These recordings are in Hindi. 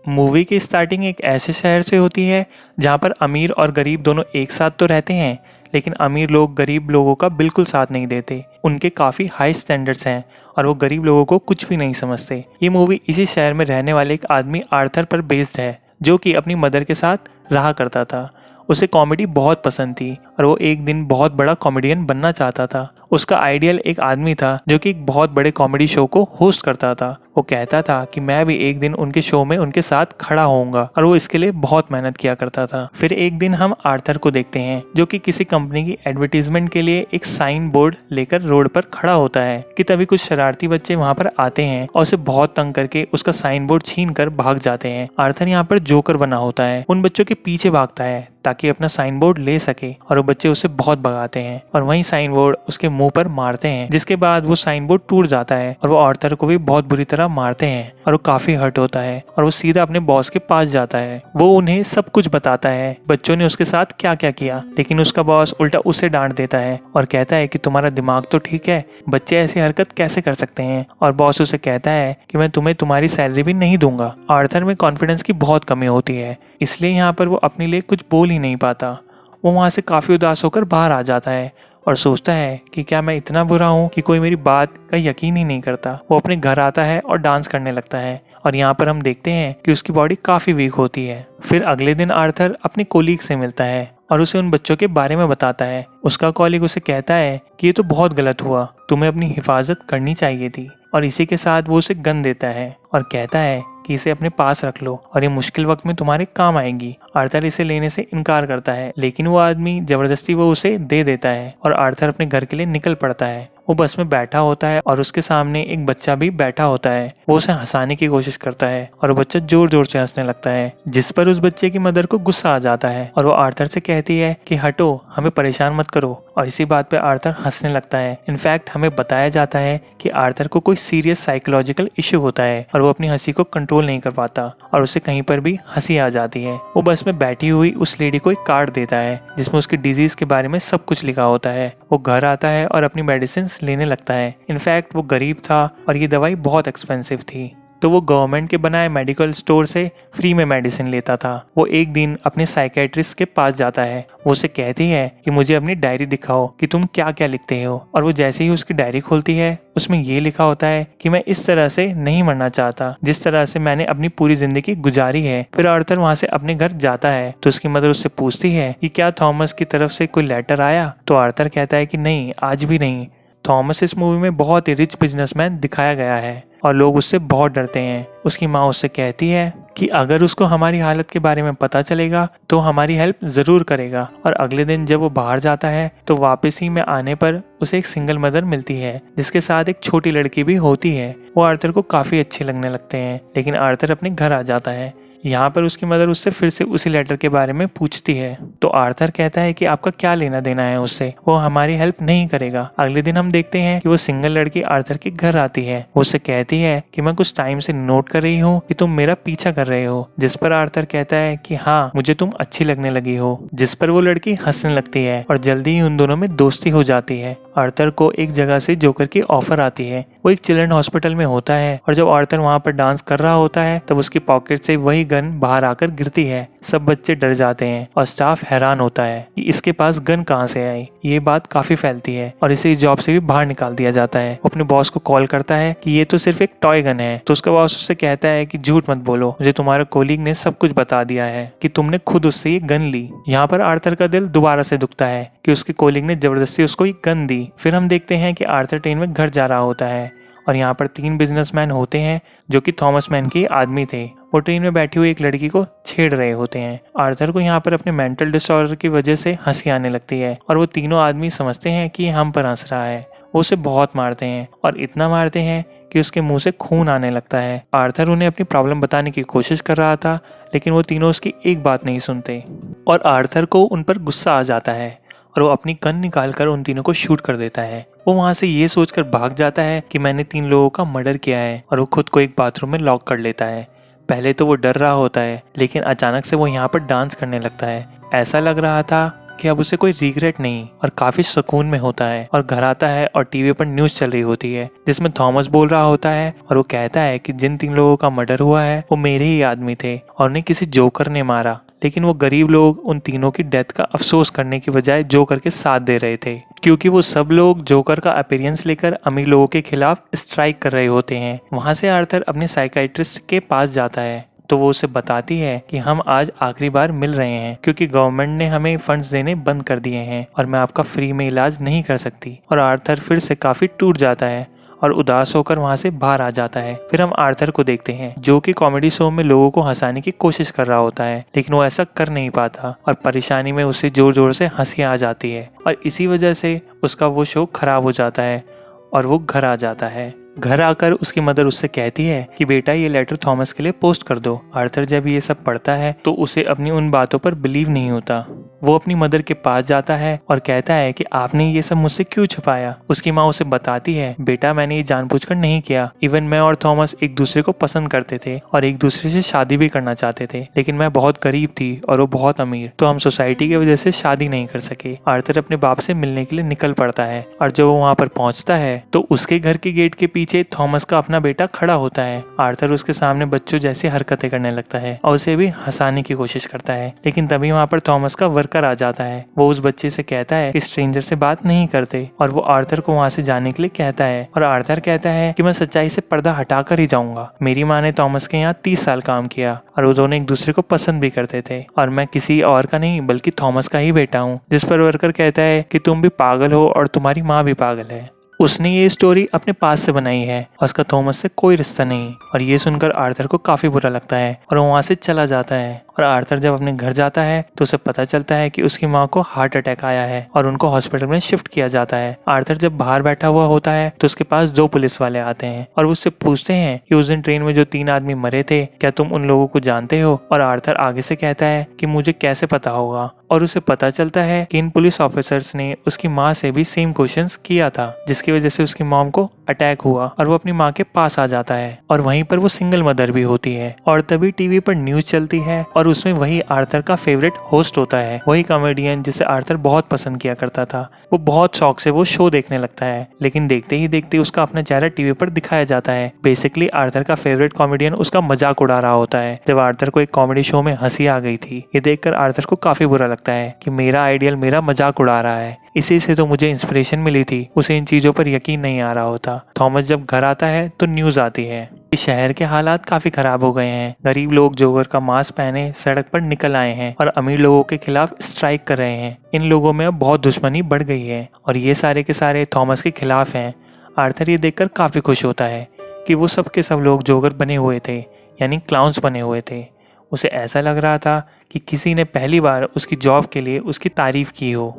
मूवी की स्टार्टिंग एक ऐसे शहर से होती है जहाँ पर अमीर और गरीब दोनों एक साथ तो रहते हैं, लेकिन अमीर लोग गरीब लोगों का बिल्कुल साथ नहीं देते। उनके काफ़ी हाई स्टैंडर्ड्स हैं और वो गरीब लोगों को कुछ भी नहीं समझते। ये मूवी इसी शहर में रहने वाले एक आदमी आर्थर पर बेस्ड है, जो कि अपनी मदर के साथ रहा करता था। उसे कॉमेडी बहुत पसंद थी और वो एक दिन बहुत बड़ा कॉमेडियन बनना चाहता था। उसका आइडियल एक आदमी था जो कि एक बहुत बड़े कॉमेडी शो को होस्ट करता था। वो कहता था कि मैं भी एक दिन उनके शो में उनके साथ खड़ा होऊंगा और वो इसके लिए बहुत मेहनत किया करता था। फिर एक दिन हम आर्थर को देखते हैं जो कि किसी कंपनी की एडवर्टीजमेंट के लिए एक साइन बोर्ड लेकर रोड पर खड़ा होता है कि तभी कुछ शरारती बच्चे वहां पर आते हैं और उसे बहुत तंग करके उसका साइन बोर्ड छीन कर भाग जाते हैं। आर्थर यहाँ पर जोकर बना होता है, उन बच्चों के पीछे भागता है ताकि अपना साइन बोर्ड ले सके और वो बच्चे उसे बहुत भगाते हैं और वही साइन बोर्ड उसके मुंह पर मारते हैं, जिसके बाद वो साइन बोर्ड टूट जाता है और वो आर्थर को भी बहुत बुरी तरह मारते हैं और वो काफी हर्ट होता है और वो सीधा अपने बॉस के पास जाता है। वो उन्हें सब कुछ बताता है बच्चों ने उसके साथ क्या क्या किया, लेकिन उसका बॉस उल्टा उसे डांट देता है और कहता है कि तुम्हारा दिमाग तो ठीक है, बच्चे ऐसी हरकत कैसे कर सकते हैं। और बॉस उसे कहता है कि मैं तुम्हें तुम्हारी सैलरी भी नहीं दूंगा। आर्थर में कॉन्फिडेंस की बहुत कमी होती है, इसलिए यहाँ पर वो अपने लिए कुछ बोल ही नहीं पाता। वो वहाँ से काफ़ी उदास होकर बाहर आ जाता है और सोचता है कि क्या मैं इतना बुरा हूँ कि कोई मेरी बात का यकीन ही नहीं करता। वो अपने घर आता है और डांस करने लगता है और यहाँ पर हम देखते हैं कि उसकी बॉडी काफ़ी वीक होती है। फिर अगले दिन आर्थर अपने कोलीग से मिलता है और उसे उन बच्चों के बारे में बताता है। उसका कॉलीग उसे कहता है कि ये तो बहुत गलत हुआ, तुम्हें अपनी हिफाजत करनी चाहिए थी। और इसी के साथ वो उसे गन देता है और कहता है कि इसे अपने पास रख लो और ये मुश्किल वक्त में तुम्हारे काम आएगी। आर्थर इसे लेने से इनकार करता है, लेकिन वो आदमी जबरदस्ती वो उसे दे देता है और आर्थर अपने घर के लिए निकल पड़ता है। वो बस में बैठा होता है और उसके सामने एक बच्चा भी बैठा होता है। वो उसे हंसाने की कोशिश करता है और वो बच्चा जोर जोर से हंसने लगता है, जिस पर उस बच्चे की मदर को गुस्सा आ जाता है और वो आर्थर से कहती है कि हटो, हमें परेशान मत करो। और इसी बात पे आर्थर हंसने लगता है। इनफैक्ट हमें बताया जाता है कि आर्थर को कोई सीरियस साइकोलॉजिकल इश्यू होता है और वो अपनी हंसी को कंट्रोल नहीं कर पाता और उसे कहीं पर भी हंसी आ जाती है। वो बस में बैठी हुई उस लेडी को एक कार्ड देता है जिसमें उसकी डिजीज के बारे में सब कुछ लिखा होता है। वो घर आता है और अपनी मेडिसिन लेने लगता है। इनफैक्ट वो गरीब था और ये दवाई बहुत एक्सपेंसिव थी, तो वो गवर्नमेंट के बनाए मेडिकल स्टोर से फ्री में मेडिसिन लेता था। वो एक दिन अपने साइकेट्रिस्ट के पास जाता है। वो उसे कहती है कि मुझे अपनी डायरी दिखाओ कि तुम क्या क्या लिखते हो। और वो जैसे ही उसकी डायरी खोलती है उसमें ये लिखा होता है कि मैं इस तरह से नहीं मरना चाहता जिस तरह से मैंने अपनी पूरी जिंदगी गुजारी है। फिर आर्थर वहाँ से अपने घर जाता है तो उसकी मदर उससे पूछती है कि क्या थॉमस की तरफ से कोई लेटर आया। तो आर्थर कहता है कि नहीं, आज भी नहीं। थॉमस इस मूवी में बहुत ही रिच बिजनेसमैन दिखाया गया है और लोग उससे बहुत डरते हैं। उसकी माँ उससे कहती है कि अगर उसको हमारी हालत के बारे में पता चलेगा तो हमारी हेल्प जरूर करेगा। और अगले दिन जब वो बाहर जाता है तो वापसी में आने पर उसे एक सिंगल मदर मिलती है जिसके साथ एक छोटी लड़की भी होती है। वो आर्थर को काफी अच्छे लगने लगते हैं, लेकिन आर्थर अपने घर आ जाता है। यहाँ पर उसकी मदर उससे फिर से उसी लेटर के बारे में पूछती है तो आर्थर कहता है कि आपका क्या लेना देना है उससे, वो हमारी हेल्प नहीं करेगा। अगले दिन हम देखते हैं कि वो सिंगल लड़की आर्थर के घर आती है। वो उससे कहती है कि मैं कुछ टाइम से नोट कर रही हूँ कि तुम मेरा पीछा कर रहे हो, जिस पर आर्थर कहता है कि हाँ, मुझे तुम अच्छी लगने लगी हो। जिस पर वो लड़की हंसने लगती है और जल्दी ही उन दोनों में दोस्ती हो जाती है। आर्थर को एक जगह से जोकर की ऑफर आती है। वो एक चिल्ड्रन हॉस्पिटल में होता है और जब आर्थर वहाँ पर डांस कर रहा होता है तब उसकी पॉकेट से वही गन बाहर आकर गिरती है। सब बच्चे डर जाते हैं और स्टाफ हैरान होता है कि इसके पास गन कहाँ से आई। ये बात काफी फैलती है और इसे इस जॉब से भी बाहर निकाल दिया जाता है। वो अपने बॉस को कॉल करता है कि ये तो सिर्फ एक टॉय गन है। तो उसका बॉस उससे कहता है कि झूठ मत बोलो, मुझे तुम्हारे कोलीग ने सब कुछ बता दिया है कि तुमने खुद उससे ये गन ली। यहाँ पर आर्थर का दिल दोबारा से दुखता है कि उसके कोलीग ने जबरदस्ती उसको ये गन दी। फिर हम देखते हैं कि आर्थर ट्रेन में घर जा रहा होता है और यहाँ पर 3 बिजनेसमैन होते हैं जो कि थॉमस मैन के आदमी थे। वो ट्रेन में बैठी हुई एक लड़की को छेड़ रहे होते हैं। आर्थर को यहाँ पर अपने मेंटल डिसऑर्डर की वजह से हंसी आने लगती है और वो तीनों आदमी समझते हैं कि हम पर हंस रहा है। वो उसे बहुत मारते हैं और इतना मारते हैं कि उसके मुंह से खून आने लगता है। आर्थर उन्हें अपनी प्रॉब्लम बताने की कोशिश कर रहा था, लेकिन वो तीनों उसकी एक बात नहीं सुनते और आर्थर को उन पर गुस्सा आ जाता है और वो अपनी गन निकालकर उन तीनों को शूट कर देता है। वो वहाँ से ये सोचकर भाग जाता है कि मैंने 3 लोगों का मर्डर किया है और वो खुद को एक बाथरूम में लॉक कर लेता है। पहले तो वो डर रहा होता है, लेकिन अचानक से वो यहाँ पर डांस करने लगता है। ऐसा लग रहा था कि अब उसे कोई रिग्रेट नहीं और काफी सुकून में होता है और घर आता है और टीवी पर न्यूज चल रही होती है जिसमें थॉमस बोल रहा होता है और वो कहता है कि जिन 3 लोगों का मर्डर हुआ है वो मेरे ही आदमी थे और उन्हें किसी जोकर ने मारा। लेकिन वो गरीब लोग उन तीनों की डेथ का अफसोस करने की बजाय जोकर के साथ दे रहे थे, क्योंकि वो सब लोग जोकर का अपीयरेंस लेकर अमीर लोगों के खिलाफ स्ट्राइक कर रहे होते हैं। वहां से आर्थर अपने साइकाइट्रिस्ट के पास जाता है तो वो उसे बताती है कि हम आज आखिरी बार मिल रहे हैं क्योंकि गवर्नमेंट ने हमें फंड्स देने बंद कर दिए हैं और मैं आपका फ्री में इलाज नहीं कर सकती। और आर्थर फिर से काफी टूट जाता है और उदास होकर वहां से बाहर आ जाता है। फिर हम आर्थर को देखते हैं जो कि कॉमेडी शो में लोगों को हंसाने की कोशिश कर रहा होता है, लेकिन वो ऐसा कर नहीं पाता और परेशानी में उसे जोर जोर से हंसी आ जाती है और इसी वजह से उसका वो शो खराब हो जाता है और वो घर आ जाता है। घर आकर उसकी मदर उससे कहती है कि बेटा ये लेटर थॉमस के लिए पोस्ट कर दो। आर्थर जब ये सब पढ़ता है तो उसे अपनी उन बातों पर बिलीव नहीं होता। वो अपनी मदर के पास जाता है और कहता है कि आपने ये सब मुझसे क्यों छुपाया। उसकी माँ उसे बताती है बेटा मैंने ये जानबूझकर नहीं किया, इवन मैं और थॉमस एक दूसरे को पसंद करते थे और एक दूसरे से शादी भी करना चाहते थे, लेकिन मैं बहुत गरीब थी और वो बहुत अमीर, तो हम सोसाइटी की वजह से शादी नहीं कर सके। आर्थर अपने बाप से मिलने के लिए निकल पड़ता है और जब वो वहाँ पर पहुँचता है तो उसके घर के गेट के पीछे थॉमस का अपना बेटा खड़ा होता है। आर्थर उसके सामने बच्चों जैसी हरकतें करने लगता है और उसे भी हंसाने की कोशिश करता है, लेकिन तभी वहाँ पर थॉमस का वर्कर आ जाता है। वो उस बच्चे से कहता है कि स्ट्रेंजर से बात नहीं करते और वो आर्थर को वहाँ से जाने के लिए कहता है और आर्थर कहता है कि मैं सच्चाई से पर्दा हटाकर ही जाऊंगा। मेरी माँ ने थॉमस के यहाँ 30 साल काम किया और वो दोनों एक दूसरे को पसंद भी करते थे और मैं किसी और का नहीं बल्कि थॉमस का ही बेटा हूँ। जिस पर वर्कर कहता है कि तुम भी पागल हो और तुम्हारी माँ भी पागल है। उसने ये स्टोरी अपने पास से बनाई है और उसका थॉमस से कोई रिश्ता नहीं। और ये सुनकर आर्थर को काफी बुरा लगता है और वो वहाँ से चला जाता है। और आर्थर जब अपने घर जाता है तो उसे पता चलता है कि उसकी माँ को हार्ट अटैक आया है और उनको हॉस्पिटल में शिफ्ट किया जाता है। आर्थर जब बाहर बैठा हुआ होता है तो उसके पास 2 पुलिस वाले आते हैं और उससे पूछते हैं कि उस दिन ट्रेन में जो 3 आदमी मरे थे क्या तुम उन लोगों को जानते हो। और आर्थर आगे से कहता है कि मुझे कैसे पता होगा। और उसे पता चलता है कि इन पुलिस ऑफिसर्स ने उसकी माँ से भी सेम क्वेश्चंस किया था, जिसकी वजह से उसकी मॉम को अटैक हुआ और वो अपनी माँ के पास आ जाता है और वहीं पर वो सिंगल मदर भी होती है। और तभी टीवी पर न्यूज चलती है और उसमें वही आर्थर का फेवरेट होस्ट होता है, वही कॉमेडियन जिसे आर्थर बहुत पसंद किया करता था। वो बहुत शौक से वो शो देखने लगता है, लेकिन देखते ही देखते उसका अपना चेहरा टीवी पर दिखाया जाता है। बेसिकली आर्थर का फेवरेट कॉमेडियन उसका मजाक उड़ा रहा होता है। जब आर्थर को एक कॉमेडी शो में हंसी आ गई थी, ये देखकर आर्थर को काफी बुरा लगता है कि मेरा आइडियल मेरा मजाक उड़ा रहा है, इसी से तो मुझे इंस्पिरेशन मिली थी। उसे इन चीजों पर यकीन नहीं आ रहा होता। थॉमस जब घर आता है तो न्यूज आती है कि शहर के हालात काफी खराब हो गए हैं। गरीब लोग जोकर का मास्क पहने सड़क पर निकल आए हैं और अमीर लोगों के खिलाफ स्ट्राइक कर रहे हैं। इन लोगों में अब बहुत दुश्मनी बढ़ गई है और ये सारे के सारे थॉमस के खिलाफ हैं। आर्थर ये देखकर काफी खुश होता है कि वो सब के सब लोग जोकर बने हुए थे, यानी क्लाउन्स बने हुए थे। उसे ऐसा लग रहा था कि किसी ने पहली बार उसकी जॉब के लिए उसकी तारीफ की हो।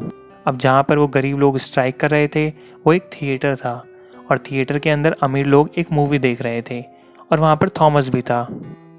अब जहाँ पर वो गरीब लोग स्ट्राइक कर रहे थे वो एक थिएटर था और थिएटर के अंदर अमीर लोग एक मूवी देख रहे थे और वहाँ पर थॉमस भी था।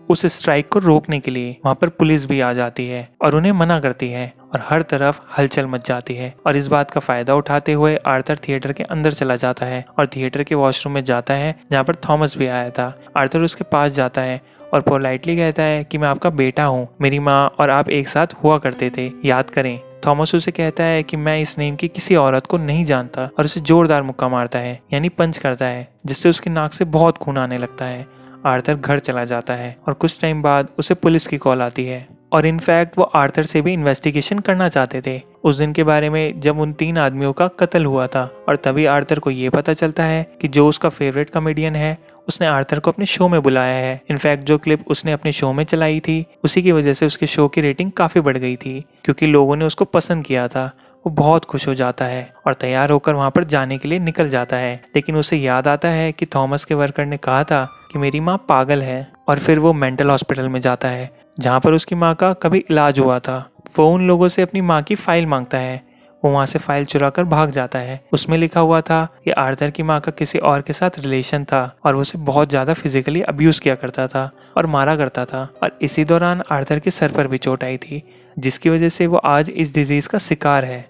उस स्ट्राइक को रोकने के लिए वहाँ पर पुलिस भी आ जाती है और उन्हें मना करती है और हर तरफ हलचल मच जाती है। और इस बात का फायदा उठाते हुए आर्थर थिएटर के अंदर चला जाता है और थिएटर के वॉशरूम में जाता है जहाँ पर थॉमस भी आया था। आर्थर उसके पास जाता है और पोलाइटली कहता है कि मैं आपका बेटा हूँ, मेरी माँ और आप एक साथ हुआ करते थे, याद करें। थॉमस उसे कहता है कि मैं इस नेम की किसी औरत को नहीं जानता और उसे जोरदार मुक्का मारता है, यानी पंच करता है, जिससे उसकी नाक से बहुत खून आने लगता है। आर्थर घर चला जाता है और कुछ टाइम बाद उसे पुलिस की कॉल आती है और इनफैक्ट वो आर्थर से भी इन्वेस्टिगेशन करना चाहते थे उस दिन के बारे में जब उन 3 आदमियों का कत्ल हुआ था। और तभी आर्थर को ये पता चलता है कि जो उसका फेवरेट कॉमेडियन है उसने आर्थर को अपने शो में बुलाया है। इनफैक्ट जो क्लिप उसने अपने शो में चलाई थी उसी की वजह से उसके शो की रेटिंग काफी बढ़ गई थी, क्योंकि लोगों ने उसको पसंद किया था। वो बहुत खुश हो जाता है और तैयार होकर वहाँ पर जाने के लिए निकल जाता है, लेकिन उसे याद आता है कि थॉमस के वर्कर ने कहा था कि मेरी माँ पागल है। और फिर वो मेंटल हॉस्पिटल में जाता है जहाँ पर उसकी माँ का कभी इलाज हुआ था। वो उन लोगों से अपनी माँ की फाइल मांगता है। वो वहाँ से फाइल चुरा कर भाग जाता है। उसमें लिखा हुआ था कि आर्थर की माँ का किसी और के साथ रिलेशन था और उसे बहुत ज़्यादा फिजिकली अब्यूज़ किया करता था और मारा करता था। और इसी दौरान आर्थर के सर पर भी चोट आई थी, जिसकी वजह से वो आज इस डिजीज़ का शिकार है।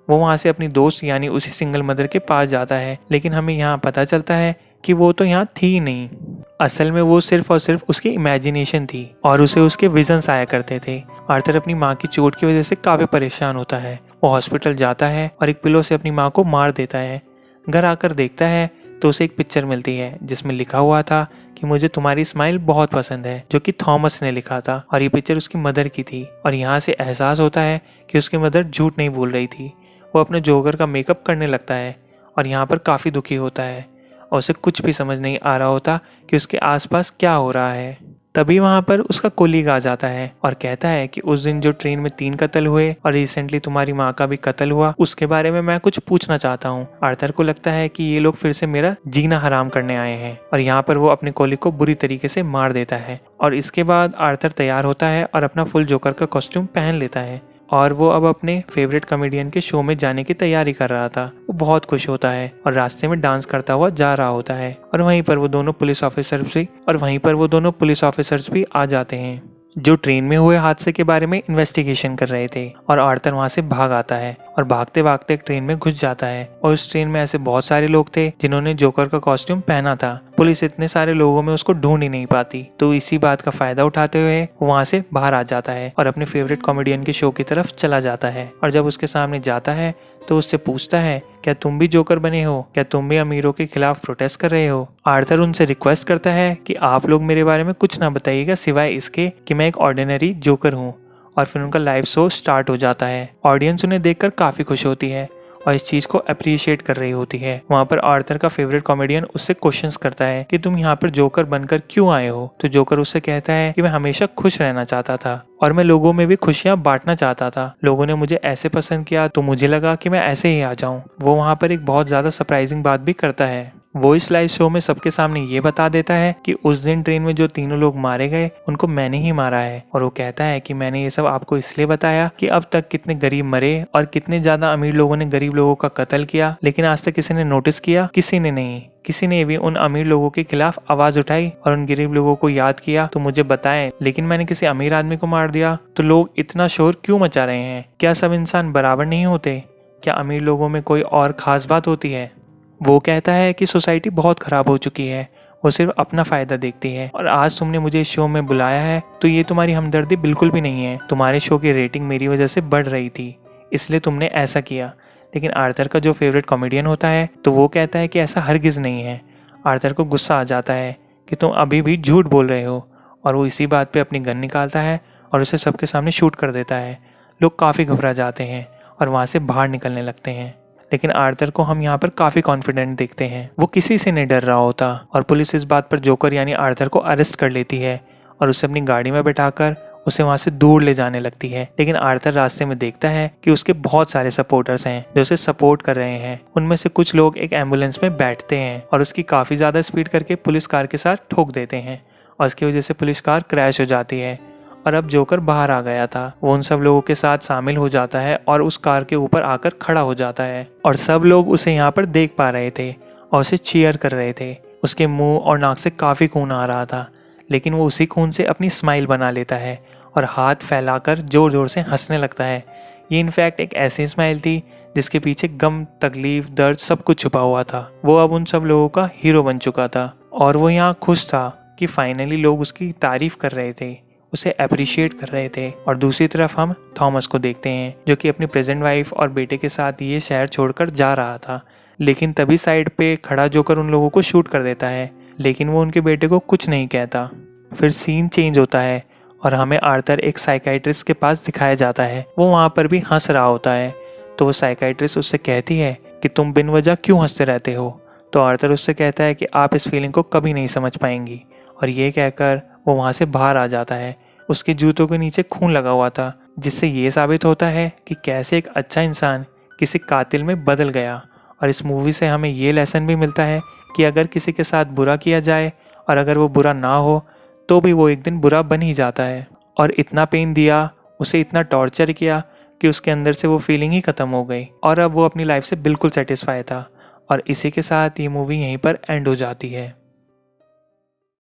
वो वहाँ से अपनी दोस्त यानी उसी सिंगल मदर के पास जाता है, लेकिन हमें यहाँ पता चलता है कि वो तो यहाँ थी ही नहीं। असल में वो सिर्फ और सिर्फ उसकी इमेजिनेशन थी और उसे उसके विजन्स आया करते थे। आर्थर अपनी माँ की चोट की वजह से काफी परेशान होता है वो हॉस्पिटल जाता है और एक पिलो से अपनी माँ को मार देता है। घर आकर देखता है तो उसे एक पिक्चर मिलती है जिसमें लिखा हुआ था कि मुझे तुम्हारी स्माइल बहुत पसंद है, जो कि थॉमस ने लिखा था और ये पिक्चर उसकी मदर की थी। और यहाँ से एहसास होता है कि उसकी मदर झूठ नहीं बोल रही थी। वो अपने जोकर का मेकअप करने लगता है और यहाँ पर काफ़ी दुखी होता है और उसे कुछ भी समझ नहीं आ रहा होता कि उसके आसपास क्या हो रहा है। तभी वहाँ पर उसका कोलीग आ जाता है और कहता है कि उस दिन जो ट्रेन में 3 कत्ल हुए और रिसेंटली तुम्हारी माँ का भी कत्ल हुआ, उसके बारे में मैं कुछ पूछना चाहता हूँ। आर्थर को लगता है कि ये लोग फिर से मेरा जीना हराम करने आए हैं और यहाँ पर वो अपने कोलीग को बुरी तरीके से मार देता है। और इसके बाद आर्थर तैयार होता है और अपना फुल जोकर का कॉस्ट्यूम पहन लेता है और वो अब अपने फेवरेट कॉमेडियन के शो में जाने की तैयारी कर रहा था। वो बहुत खुश होता है और रास्ते में डांस करता हुआ जा रहा होता है और वहीं पर वो दोनों पुलिस ऑफिसर्स भी आ जाते हैं जो ट्रेन में हुए हादसे के बारे में इन्वेस्टिगेशन कर रहे थे। और आर्थर वहां से भाग आता है और भागते भागते एक ट्रेन में घुस जाता है और उस ट्रेन में ऐसे बहुत सारे लोग थे जिन्होंने जोकर का कॉस्ट्यूम पहना था। पुलिस इतने सारे लोगों में उसको ढूंढ ही नहीं पाती, तो इसी बात का फायदा उठाते हुए वो वहां से बाहर आ जाता है और अपने फेवरेट कॉमेडियन के शो की तरफ चला जाता है। और जब उसके सामने जाता है तो उससे पूछता है, क्या तुम भी जोकर बने हो? क्या तुम भी अमीरों के खिलाफ प्रोटेस्ट कर रहे हो? आर्थर उनसे रिक्वेस्ट करता है कि आप लोग मेरे बारे में कुछ ना बताइएगा सिवाय इसके कि मैं एक ऑर्डिनरी जोकर हूँ। और फिर उनका लाइव शो स्टार्ट हो जाता है। ऑडियंस उन्हें देखकर काफी खुश होती है और इस चीज को अप्रिशिएट कर रही होती है। वहाँ पर आर्थर का फेवरेट कॉमेडियन उससे क्वेश्चंस करता है कि तुम यहाँ पर जोकर बनकर क्यों आए हो? तो जोकर उससे कहता है कि मैं हमेशा खुश रहना चाहता था और मैं लोगों में भी खुशियां बांटना चाहता था। लोगों ने मुझे ऐसे पसंद किया तो मुझे लगा कि मैं ऐसे ही आ जाऊं। वो वहाँ पर एक बहुत ज्यादा सरप्राइजिंग बात भी करता है। वो इस लाइव शो में सबके सामने ये बता देता है कि उस दिन ट्रेन में जो 3 लोग मारे गए उनको मैंने ही मारा है। और वो कहता है कि मैंने ये सब आपको इसलिए बताया कि अब तक कितने गरीब मरे और कितने ज्यादा अमीर लोगों ने गरीब लोगों का कत्ल किया, लेकिन आज तक किसी ने नोटिस किया? किसी ने नहीं। किसी ने भी उन अमीर लोगों के खिलाफ आवाज उठाई और उन गरीब लोगों को याद किया तो मुझे बताएं, लेकिन मैंने किसी अमीर आदमी को मार दिया तो लोग इतना शोर क्यों मचा रहे हैं? क्या सब इंसान बराबर नहीं होते? क्या अमीर लोगों में कोई और खास बात होती है? वो कहता है कि सोसाइटी बहुत खराब हो चुकी है, वो सिर्फ अपना फायदा देखती है और आज तुमने मुझे इस शो में बुलाया है तो ये तुम्हारी हमदर्दी बिल्कुल भी नहीं है। तुम्हारे शो की रेटिंग मेरी वजह से बढ़ रही थी इसलिए तुमने ऐसा किया। लेकिन आर्थर का जो फेवरेट कॉमेडियन होता है तो वो कहता है कि ऐसा हरगिज नहीं है। आर्थर को गुस्सा आ जाता है कि तुम अभी भी झूठ बोल रहे हो और वो इसी बात पे अपनी गन निकालता है और उसे सबके सामने शूट कर देता है। लोग काफ़ी घबरा जाते हैं और वहाँ से बाहर निकलने लगते हैं। लेकिन आर्थर को हम यहाँ पर काफ़ी कॉन्फिडेंट देखते हैं। वो किसी से नहीं डर रहा होता और पुलिस इस बात पर जोकर यानी आर्थर को अरेस्ट कर लेती है और उसे अपनी गाड़ी में बैठाकर उसे वहां से दूर ले जाने लगती है। लेकिन आर्थर रास्ते में देखता है कि उसके बहुत सारे सपोर्टर्स हैं जो उसे सपोर्ट कर रहे हैं। उनमें से कुछ लोग एक एम्बुलेंस में बैठते हैं और उसकी काफ़ी ज़्यादा स्पीड करके पुलिस कार के साथ ठोक देते हैं और इसकी वजह से पुलिस कार क्रैश हो जाती है। और अब जोकर बाहर आ गया था, वो उन सब लोगों के साथ शामिल हो जाता है और उस कार के ऊपर आकर खड़ा हो जाता है और सब लोग उसे यहाँ पर देख पा रहे थे और उसे चीयर कर रहे थे। उसके मुंह और नाक से काफ़ी खून आ रहा था, लेकिन वो उसी खून से अपनी स्माइल बना लेता है और हाथ फैलाकर जोर जोर से हंसने लगता है। ये इनफैक्ट एक ऐसी स्माइल थी जिसके पीछे गम, तकलीफ, दर्द सब कुछ छुपा हुआ था। वो अब उन सब लोगों का हीरो बन चुका था और वो यहाँ खुश था कि फाइनली लोग उसकी तारीफ कर रहे थे, उसे अप्रिशिएट कर रहे थे। और दूसरी तरफ हम थॉमस को देखते हैं जो कि अपनी प्रेजेंट वाइफ और बेटे के साथ ये शहर छोड़कर जा रहा था। लेकिन तभी साइड पे खड़ा जोकर उन लोगों को शूट कर देता है, लेकिन वो उनके बेटे को कुछ नहीं कहता। फिर सीन चेंज होता है और हमें आर्थर एक साइकाइट्रिस्ट के पास दिखाया जाता है। वो वहाँ पर भी हंस रहा होता है तो वो साइकाइट्रिस्ट उससे कहती है कि तुम बिन वजह क्यों हंसते रहते हो? तो आर्थर उससे कहता है कि आप इस फीलिंग को कभी नहीं समझ पाएंगी। और ये कहकर वो वहाँ से बाहर आ जाता है। उसके जूतों के नीचे खून लगा हुआ था, जिससे ये साबित होता है कि कैसे एक अच्छा इंसान किसी कातिल में बदल गया। और इस मूवी से हमें ये लेसन भी मिलता है कि अगर किसी के साथ बुरा किया जाए और अगर वो बुरा ना हो तो भी वो एक दिन बुरा बन ही जाता है। और इतना पेन दिया, उसे इतना टॉर्चर किया कि उसके अंदर से वो फीलिंग ही ख़त्म हो गई और अब वो अपनी लाइफ से बिल्कुल सेटिस्फाई था। और इसी के साथ ये मूवी यहीं पर एंड हो जाती है।